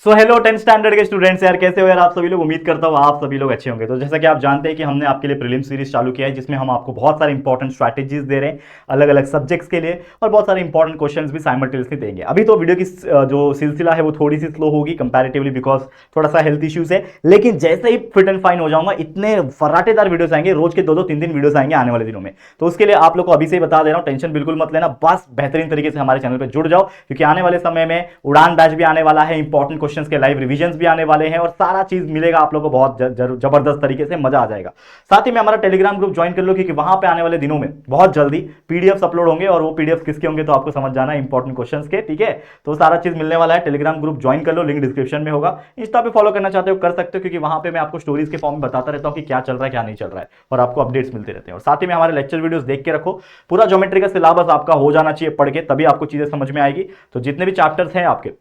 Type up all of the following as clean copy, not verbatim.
So hello 10th standard के students यार, कैसे हो यार आप सभी लोग। उम्मीद करता हूँ आप सभी लोग अच्छे होंगे। तो जैसा कि आप जानते हैं कि हमने आपके लिए प्रीलिम सीरीज चालू किया है, जिसमें हम आपको बहुत सारे इंपॉर्टेंट स्ट्रैटेजीज दे रहे हैं अलग अलग सब्जेक्ट्स के लिए, और बहुत सारे इंपॉर्टेंट क्वेश्चंस भी साइमल्टेनियसली देंगे। अभी तो वीडियो की जो सिलसिला है वो थोड़ी सी स्लो होगी कंपैरेटिवली, बिकॉज थोड़ा सा हेल्थ इश्यूज है। लेकिन जैसे ही फिट एंड फाइन हो जाऊंगा, इतने फर्राटेदार वीडियोस आएंगे, रोज के 2-2 3 वीडियोस आएंगे आने वाले दिनों में। तो उसके लिए आप लोग को अभी से ही बता दे रहा हूँ, टेंशन बिल्कुल मत लेना, बस बेहतरीन तरीके से हमारे चैनल पर जुड़ जाओ, क्योंकि आने वाले समय में उड़ान बैच भी आने वाला है, इंपॉर्टेंट क्वेश्चन के लाइव रिविजन भी आने वाले हैं, और सारा चीज मिलेगा आप लोगों को बहुत जबरदस्त तरीके से, मजा आ जाएगा। साथ ही में हमारा टेलीग्राम ग्रुप ज्वाइन कर लो, क्योंकि वहां पे आने वाले दिनों में बहुत जल्दी पीडीएफ अपलोड होंगे, और वो पीडीएफ किसके होंगे तो आपको समझ जाना है, इंपॉर्टेंट क्वेश्चंस के। ठीक है, तो सारा चीज मिलने वाला है। टेलीग्राम ग्रुप ज्वाइन कर लो, लिंक डिस्क्रिप्शन में होगा। इंस्टा पे फॉलो करना चाहते हो कर सकते हो, क्योंकि वहां पे मैं आपको स्टोरीज के फॉर्म में बताता रहता हूं कि क्या चल रहा है क्या नहीं चल रहा है, और आपको अपडेट्स मिलते रहते हैं। और साथ ही में हमारे लेक्चर वीडियोस देख के रखो, पूरा ज्योमेट्री का सिलेबस आपका हो जाना चाहिए पढ़ के, तभी आपको चीजें समझ में आएगी। तो जितने भी चैप्टर्स हैं आपके,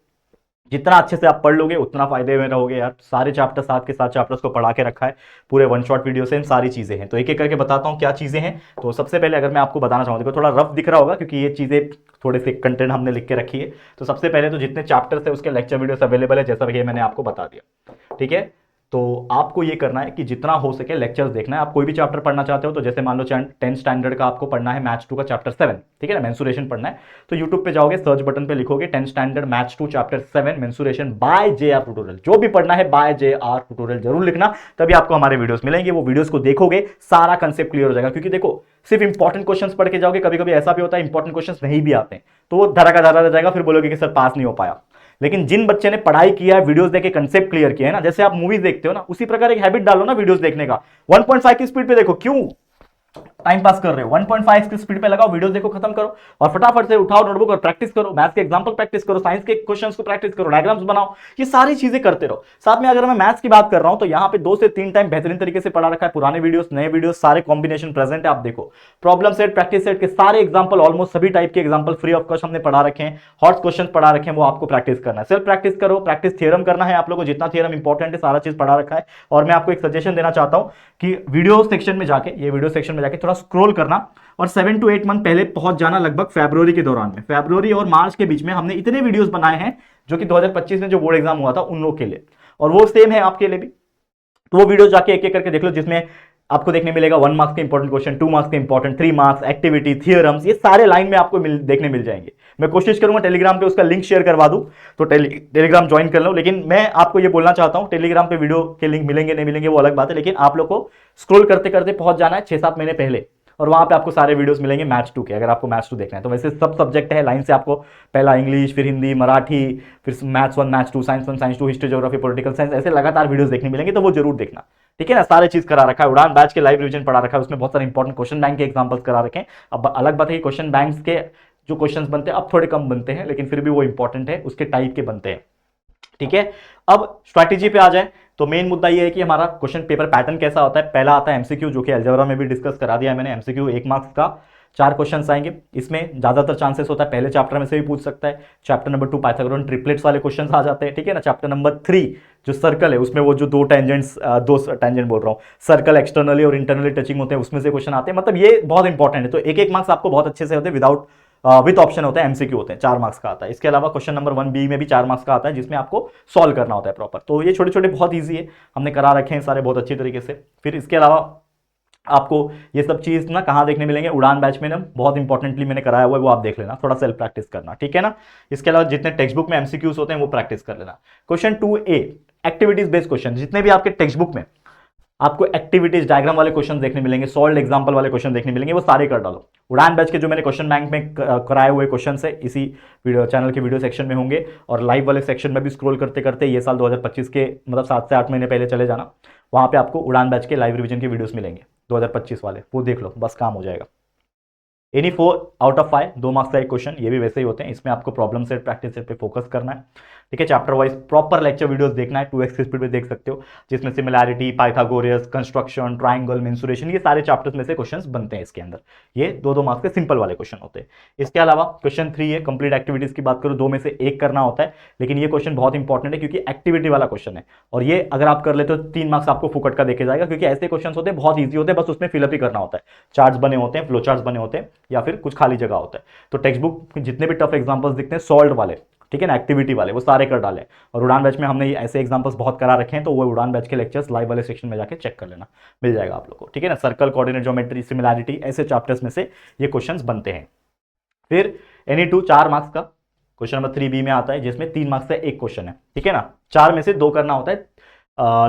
जितना अच्छे से आप पढ़ लोगे उतना फायदे में रहोगे यार। सारे चैप्टर, साथ के साथ चैप्टर्स को पढ़ा के रखा है, पूरे वन शॉट वीडियो से सारी चीजें हैं। तो एक एक करके बताता हूँ क्या चीजें हैं। तो सबसे पहले अगर मैं आपको बताना चाहूँ, देखो थोड़ा रफ दिख रहा होगा क्योंकि ये चीजें थोड़े से कंटेंट हमने लिख के रखी है। तो सबसे पहले तो जितने चैप्टर्स है उसके लेक्चर वीडियोस अवेलेबल है, जैसा कि मैंने आपको बता दिया। ठीक है, तो आपको ये करना है कि जितना हो सके लेक्चर्स देखना है। आप कोई भी चैप्टर पढ़ना चाहते हो, तो जैसे मान लो 10th स्टैंडर्ड का आपको पढ़ना है मैथ्स 2 का चैप्टर 7, ठीक है ना, मेंसुरेशन पढ़ना है, तो यूट्यूब पे जाओगे, सर्च बटन पे लिखोगे 10th standard maths 2 chapter 7 mensuration by JR tutorial. जो भी पढ़ना है बाय JR ट्यूटोरियल जरूर लिखना, तभी आपको हमारे वीडियोस मिलेंगे। वो वीडियोस को देखोगे सारा कंसेप्ट क्लियर हो जाएगा, क्योंकि देखो सिर्फ इंपॉर्टेंट क्वेश्चंस पढ़ के जाओगे, कभी कभी ऐसा भी होता है इंपॉर्टेंट क्वेश्चंस नहीं भी आते हैं, तो वो धरा का धरा रह जाएगा, फिर बोलोगे कि सर पास नहीं हो पाया। लेकिन जिन बच्चे ने पढ़ाई किया है, वीडियोस देखे, कंसेप्ट क्लियर किया है ना, जैसे आप मूवीज देखते हो ना, उसी प्रकार एक हैबिट डालो ना वीडियोस देखने का। 1.5 की स्पीड पे देखो, क्यों टाइम पास कर रहे हो, 1.5 की स्पीड पे लगाओ, वीडियोस देखो, खत्म करो, और फटाफट से उठाओ नोटबुक और प्रैक्टिस करो। मैथ्स के एग्जांपल प्रैक्टिस करो, साइंस के क्वेश्चंस को प्रैक्टिस करो, डायग्राम्स बनाओ, ये सारी चीजें करते रहो। साथ में अगर मैं मैथ्स की बात कर रहा हूं, तो यहां पे 2 से 3 टाइम बेहतरीन तरीके से पढ़ा रखा है, पुराने वीडियोस नए वीडियोस सारे कॉम्बिनेशन प्रेजेंट है। आप देखो प्रॉब्लम सेट, प्रैक्टिस सेट के सारे एग्जांपल, ऑलमोस्ट सभी टाइप के एग्जांपल फ्री ऑफ कॉस्ट हमने पढ़ा रखे हैं। हॉट क्वेश्चन पढ़ा रखे हैं, वो आपको प्रैक्टिस करना है, सेल्फ प्रैक्टिस करो, प्रैक्टिस थ्योरम करना है आप लोगों को, जितना थ्योरम इंपॉर्टेंट है सारा चीज पढ़ा रखा है। और मैं आपको एक सजेशन देना चाहता हूं कि वीडियो सेक्शन में जाके, ये वीडियो सेक्शन में जाके थोड़ा स्क्रॉल करना, और 7 to 8 मंथ पहले पहुंच जाना, लगभग फरवरी के दौरान में, फरवरी और मार्च के बीच में हमने इतने वीडियोस बनाए हैं जो कि 2025 में जो बोर्ड एग्जाम हुआ था उन लोग के लिए, और वो सेम है आपके लिए भी। तो वो वीडियो जाके एक एक करके देख लो, जिसमें आपको देखने मिलेगा 1 मार्क्स के इंपॉर्टेंट क्वेश्चन, 2 मार्क्स के इंपॉर्टेंट, 3 मार्क्स, एक्टिविटी, थियरम्स, ये सारे लाइन में आपको देखने मिल जाएंगे। मैं कोशिश करूंगा टेलीग्राम पे उसका लिंक शेयर करवा दूं, तो टेलीग्राम ज्वाइन कर लो। लेकिन मैं आपको ये बोलना चाहता हूं, टेलीग्राम पे वीडियो के लिंक मिलेंगे नहीं मिलेंगे वो अलग बात है, लेकिन आप लोग को स्क्रॉल करते करते पहुंच जाना है 6-7 महीने पहले, और वहां पे आपको सारे वीडियोस मिलेंगे मैथ्स 2 के, अगर आपको मैथ्स 2 देखना है तो। वैसे सब सब्जेक्ट है लाइन से, आपको पहला इंग्लिश, फिर हिंदी, मराठी, फिर maths 1, maths 2, science 1, science 2, history, geography, political science, ऐसे लगातार वीडियोस देखने मिलेंगे, तो वो जरूर देखना। ठीक है ना, सारे चीज करा रखा है, उड़ान बैच के लाइव रिविजन पढ़ा रखा है, उसमें बहुत सारे इंपॉर्टेंट क्वेश्चन बैंक के एग्जांपल्स करा रखे हैं। अब अलग बात है कि क्वेश्चन बैंक के जो क्वेश्चंस बनते हैं अब थोड़े कम बनते हैं, लेकिन फिर भी वो इंपॉर्टेंट है, उसके टाइप के बनते हैं। ठीक है, अब स्ट्रैटेजी पे आ जाए, तो मेन मुद्दा ये है कि हमारा क्वेश्चन पेपर पैटर्न कैसा होता है। पहला आता है एमसीक्यू, जो कि अलजेब्रा में भी डिस्कस करा दिया है मैंने। एमसीक्यू 1 मार्क्स का 4 क्वेश्चन आएंगे, इसमें ज्यादातर चांसेस होता है पहले चैप्टर में से भी पूछ सकता है। चैप्टर नंबर 2 पाइथागोरन ट्रिपलेट्स वाले क्वेश्चन आ जाते हैं, ठीक है ना। चैप्टर नंबर 3 जो सर्कल है, उसमें वो जो दो टेंजेंट बोल रहा हूँ, सर्कल एक्सटर्नली और इंटरनली टचिंग होते हैं, उसमें से क्वेश्चन आते हैं। मतलब ये बहुत इंपॉर्टेंट है, तो 1-1 मार्क्स आपको बहुत अच्छे से होते हैं, विदाउट विथ ऑप्शन होता है, एमसीक्यू होते हैं, 4 मार्क्स का आता है। इसके अलावा क्वेश्चन नंबर 1B में भी 4 मार्क्स का आता है, जिसमें आपको सॉल्व करना होता है प्रॉपर। तो ये छोटे छोटे बहुत ईजी है, हमने करा रखे हैं सारे बहुत अच्छी तरीके से। फिर इसके अलावा आपको ये सब चीज ना कहाँ देखने मिलेंगे, उड़ान बैच में ना बहुत इंपॉर्टेंटली मैंने कराया हुआ है, वो आप देख लेना, थोड़ा सेल्फ प्रैक्टिस करना, ठीक है ना। इसके अलावा जितने टेक्स्ट बुक में एमसीक्यूज होते हैं वो प्रैक्टिस कर लेना। Question 2A activities based question, जितने भी आपके टेक्स्ट बुक में आपको एक्टिविटीज डायग्राम वाले क्वेश्चन देखने मिलेंगे, सॉल्व एग्जांपल वाले क्वेश्चन देखने मिलेंगे, वो सारे कर डालो। उड़ान बैच के जो मैंने क्वेश्चन बैंक में कराए हुए क्वेश्चन है, इसी वीडियो चैनल के वीडियो सेक्शन में होंगे, और लाइव वाले सेक्शन में भी स्क्रॉल करते करते ये साल 2025 के मतलब 7 से 8 महीने पहले चले जाना, वहां पे आपको उड़ान बैच के लाइव रिविजन के वीडियोस मिलेंगे 2025 वाले, वो देख लो, बस काम हो जाएगा। एनी 4 आउट ऑफ 5 2 मार्क्स का एक क्वेश्चन, ये भी वैसे ही होते हैं, इसमें आपको प्रॉब्लम सेट प्रैक्टिस सेट पे फोकस करना है, ठीक है। Chapter wise proper lecture videos देखना है, 2x की स्पीड पे देख सकते हो, जिसमें similarity, Pythagoras, construction, triangle, mensuration, ये सारे चैप्टर्स में से क्वेश्चंस बनते हैं इसके अंदर। ये 2-2 मार्क्स के सिंपल वाले क्वेश्चन होते हैं। इसके अलावा क्वेश्चन 3 है कंप्लीट एक्टिविटीज की बात करो, 2 में से 1 करना होता है, लेकिन ये क्वेश्चन बहुत इंपॉर्टेंट है क्योंकि एक्टिविटी वाला क्वेश्चन है, और ये अगर आप कर लेते हो 3 मार्क्स आपको फुकट का देके जाएगा, क्योंकि ऐसे क्वेश्चन होते हैं बहुत ईजी होते हैं, बस उसमें फिलअप ही करना होता है, चार्ट्स बने होते हैं, फ्लो चार्ट्स बने होते हैं, या फिर कुछ खाली जगह होता है। तो टेक्स्ट बुक जितने भी टफ एग्जांपल्स दिखते हैं सॉल्व वाले, ठीक है ना, एक्टिविटी वाले वो सारे कर डाले। और उड़ान बैच में हमने ऐसे एग्जांपल्स बहुत करा रखे हैं, तो वो उड़ान बैच के लेक्चर्स लाइव वाले सेक्शन में जाके चेक कर लेना, मिल जाएगा आप लोग को, ठीक है ना। सर्कल, कोऑर्डिनेट ज्योमेट्री, सिमिलैरिटी, ऐसे चैप्टर्स में से ये क्वेश्चंस बनते हैं। फिर Any2 4 मार्क्स का क्वेश्चन नंबर 3B में आता है, जिसमें 3 मार्क्स का एक क्वेश्चन है, ठीक है ना, 4 में से 2 करना होता है,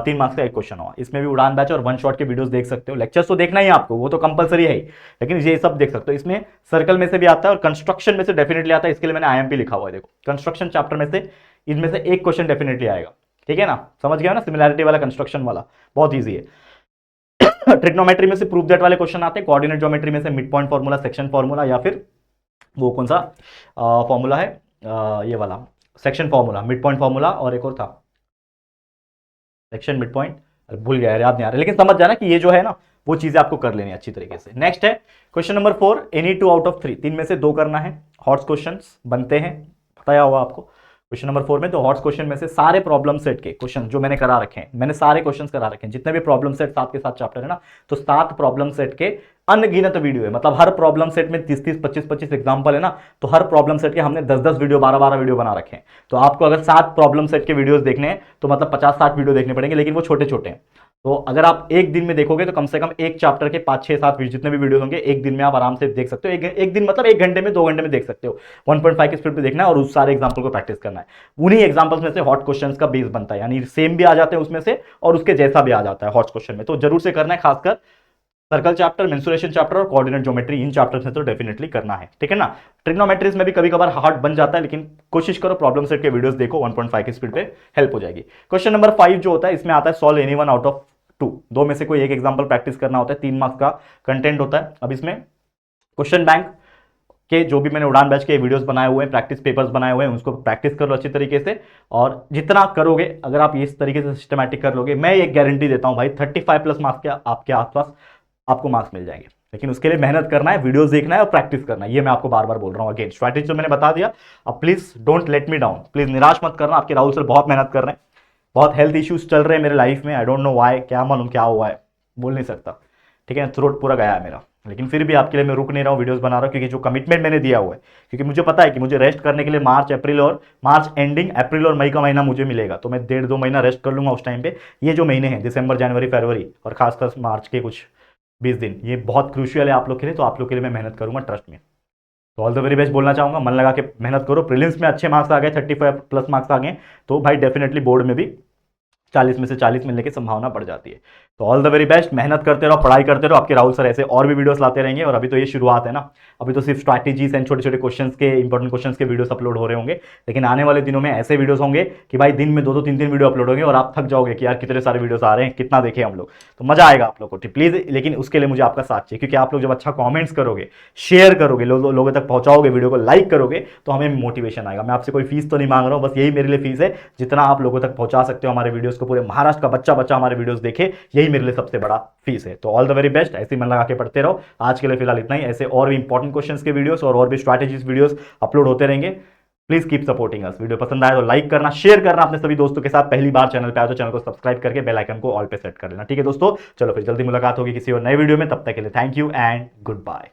3 मार्क्स का एक क्वेश्चन होगा। इसमें भी उड़ान बैच और वन शॉट के वीडियोस देख सकते हो, लेक्चर्स तो देखना ही है आपको, वो तो कंपलसरी है ही, लेकिन ये सब देख सकते हो। इसमें सर्कल में से भी आता है और कंस्ट्रक्शन में से डेफिनेटली आता है, इसके लिए मैंने IMP लिखा हुआ है, देखो कंस्ट्रक्शन चैप्टर में से इनमें से एक क्वेश्चन डेफिनेटली आएगा, ठीक है ना, समझ गया ना, सिमिलैरिटी वाला, कंस्ट्रक्शन वाला बहुत ईजी है। ट्रिग्नोमेट्री में से प्रूफ दैट वाले क्वेश्चन आते हैं, कोऑर्डिनेट ज्योमेट्री में से mid point formula, section formula, या फिर वो कौन सा फॉर्मूला है, ये वाला section formula, mid point formula, और एक और था सेक्शन मिड पॉइंट, भूल गया, याद नहीं आ रहा, लेकिन समझ जाना कि ये जो है ना वो चीजें आपको कर लेनी अच्छी तरीके से। नेक्स्ट है question number 4, Any2 out of 3, 3 में से 2 करना है। हॉट्स क्वेश्चंस बनते हैं, बताया हुआ आपको क्वेश्चन नंबर 4 में। तो हॉट्स क्वेश्चन में से सारे प्रॉब्लम सेट के क्वेश्चन जो मैंने करा रखे हैं, मैंने सारे क्वेश्चंस करा रखे हैं, जितने भी प्रॉब्लम सेट 7 के 7 चैप्टर है ना, तो 7 प्रॉब्लम सेट के अनगिनत वीडियो है, मतलब हर प्रॉब्लम सेट में 30-30, 25-25 एग्जांपल है ना, तो हर प्रॉब्लम सेट के हमने 10-10 वीडियो, 12-12 वीडियो बना रखे हैं। तो आपको अगर 7 प्रॉब्लम सेट के वीडियोस देखने हैं तो मतलब 50-60 वीडियो देखने पड़ेंगे, लेकिन वो छोटे छोटे हैं। तो अगर आप एक दिन में देखोगे तो कम से कम एक चैप्टर के 5-6-7 जितने भी वीडियो होंगे एक दिन में आप आराम से देख सकते हो। एक दिन मतलब 1 घंटे में, 2 घंटे में देख सकते हो। 1.5 की स्पीड पे देखना है और उस सारे एग्जांपल को प्रैक्टिस करना है। उन्हीं एग्जांपल्स में से हॉट क्वेश्चंस का बेस बनता है, यानी सेम भी आ जाते हैं उसमें से और उसके जैसा भी आ जाता है हॉट क्वेश्चन में। तो जरूर से करना है, खासकर सर्कल चैप्टर, मेंसुरेशन चैप्टर और कोऑर्डिनेट ज्योमेट्री, इन चैप्टर्स में तो डेफिनेटली करना है, ठीक है ना। ट्रिग्नोमेट्रीज में भी कभी कभार हार्ड बन जाता है, लेकिन कोशिश करो प्रॉब्लम सेट के वीडियोस देखो, 1.5 की स्पीड पे हेल्प हो जाएगी। क्वेश्चन नंबर 5 जो होता है, इसमें आता है सॉल्व एनीवन आउट ऑफ 2, 2 में से कोई एक एग्जांपल प्रैक्टिस करना होता है, 3 मार्क्स का कंटेंट होता है। अब इसमें क्वेश्चन बैंक के जो भी मैंने उड़ान बैच के वीडियोस बनाए हुए हैं, प्रैक्टिस पेपर्स बनाए हुए हैं, उसको प्रैक्टिस कर लो अच्छी तरीके से। और जितना करोगे, अगर आप इस तरीके से सिस्टमैटिक कर लोगे, मैं एक गारंटी देता हूं भाई 35+ मार्क्स के आपके आसपास आपको मार्क्स मिल जाएंगे। लेकिन उसके लिए मेहनत करना है, वीडियोस देखना है और प्रैक्टिस करना है, ये मैं आपको बार बार बोल रहा हूं। अगेन स्ट्रैटेजी तो मैंने बता दिया, अब please don't let me down, please निराश मत करना। आपके राहुल सर बहुत मेहनत कर रहे हैं, बहुत हेल्थ इश्यूज चल रहे हैं मेरे लाइफ में, आई डोंट नो व्हाई, क्या मालूम क्या हुआ है, बोल नहीं सकता, ठीक है, थ्रोट पूरा गया है मेरा, लेकिन फिर भी आपके लिए मैं रुक नहीं रहा हूँ, वीडियोस बना रहा हूँ, क्योंकि जो कमिटमेंट मैंने दिया हुआ है, क्योंकि मुझे पता है कि मुझे रेस्ट करने के लिए मार्च एंडिंग अप्रैल और मई का महीना मुझे मिलेगा, तो मैं 1.5-2 महीना रेस्ट कर लूंगा उस टाइम पे। ये जो महीने हैं दिसंबर, जनवरी, फरवरी और खासकर मार्च के कुछ 20 दिन, ये बहुत क्रूशियल है आप लोग के लिए, तो आप लोग के लिए मैं मेहनत करूंगा, ट्रस्ट में। तो ऑल द वेरी बेस्ट बोलना चाहूंगा, मन लगा के मेहनत करो। प्रीलिम्स में अच्छे मार्क्स आ गए, 35+ मार्क्स आ गए, तो भाई डेफिनेटली बोर्ड में भी 40 में से 40 मिलने की संभावना बढ़ जाती है। तो ऑल द वेरी बेस्ट, मेहनत करते रहो, पढ़ाई करते रहो, आपके राहुल सर ऐसे और भी वीडियोस लाते रहेंगे। और अभी तो ये शुरुआत है ना, अभी तो सिर्फ स्ट्रैटेजीज एंड छोटे छोटे क्वेश्चंस के, इंपॉर्टेंट क्वेश्चंस के वीडियोस अपलोड हो रहे होंगे, लेकिन आने वाले दिनों में ऐसे वीडियोस होंगे कि भाई दिन में 2-2, 3-3 वीडियो अपलोड होंगे और आप थक जाओगे कि यार कितने सारे वीडियोस आ रहे हैं, कितना देखें हम लोग। तो मजा आएगा आप लोग को, प्लीज, लेकिन उसके लिए मुझे आपका साथ चाहिए, क्योंकि आप लोग जब अच्छा कॉमेंट्स करोगे, शेयर करोगे, लोगों तक पहुंचाओगे, वीडियो को लाइक करोगे, तो हमें मोटिवेशन आएगा। मैं आपसे कोई फीस तो नहीं मांग रहा हूँ, बस यही मेरे लिए फीस है, जितना आप लोगों तक पहुंचा सकते हो हमारे वीडियोस को, पूरे महाराष्ट्र का बच्चा बच्चा हमारे वीडियोस देखे, यही मेरे लिए सबसे बड़ा फीस है। तो ऑल द वेरी बेस्ट, ऐसे ही मन लगा के पढ़ते रहो। आज के लिए फिलहाल इतना ही, ऐसे और भी इंपॉर्टेंट क्वेश्चंस के वीडियोस और भी स्ट्रैटेजीज वीडियोस अपलोड होते रहेंगे। Please keep supporting us. Video पसंद आए तो लाइक करना, शेयर करना अपने सभी दोस्तों के साथ। पहली बार चैनल पे आए तो चैनल को सब्सक्राइब करके बेल आइकन को ऑल पे सेट कर लेना, ठीक है दोस्तों। चलो फिर जल्दी मुलाकात होगी किसी और नए वीडियो में, तब तक के लिए thank you and good bye.